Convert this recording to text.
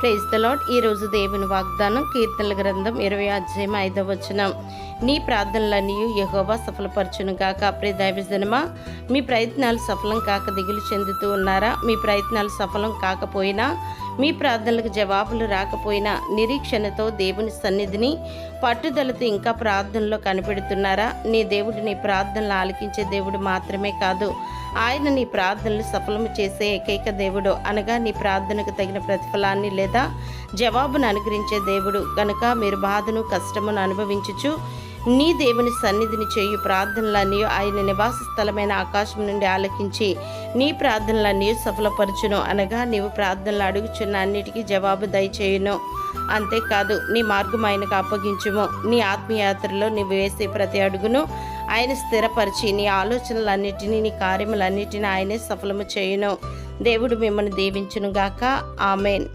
Praise the lord. ఈరోజు దేవుని వాగ్దానం కీర్తనల గ్రంథం 20 నీ ప్రార్థనలన్నీ యెహోవా సఫలపరచును గాక. ప్రియ దైవజనమా, మీ ప్రయత్నాలు సఫలం కాక దిగులు చెందుతూ ఉన్నారా? మీ ప్రయత్నాలు సఫలం కాకపోయినా, మీ ప్రార్థనలకు జవాబులు రాకపోయినా నిరీక్షణతో దేవుని సన్నిధిని పట్టుదలతో ఇంకా ప్రార్థనలో కనిపెడుతున్నారా? నీ దేవుడు నీ ప్రార్థనలు ఆలకించే దేవుడు మాత్రమే కాదు, ఆయన నీ ప్రార్థనలు సఫలము చేసే ఏకైక దేవుడు. అనగా నీ ప్రార్థనకు తగిన ప్రతిఫలాన్ని లేదా జవాబును అనుగ్రహించే దేవుడు. కనుక మీరు బాధను కష్టమును అనుభవించుచు నీ దేవుని సన్నిధిని చేయు ప్రార్థనలన్నీ ఆయన నివాస స్థలమైన ఆకాశం నుండి ఆలకించి నీ ప్రార్థనలన్నీ సఫలపరచును. అనగా నీవు ప్రార్థనలు అడుగుచున్న అన్నిటికీ జవాబు దయచేయును. అంతేకాదు, నీ మార్గం ఆయనకు అప్పగించుము. నీ ఆత్మయాత్రలో నీవు వేసే ప్రతి అడుగును ఆయన స్థిరపరిచి నీ ఆలోచనలన్నిటినీ, నీ కార్యములన్నిటినీ ఆయనే సఫలము చేయును. దేవుడు మిమ్మల్ని దీవించును గాక. ఆమెన్.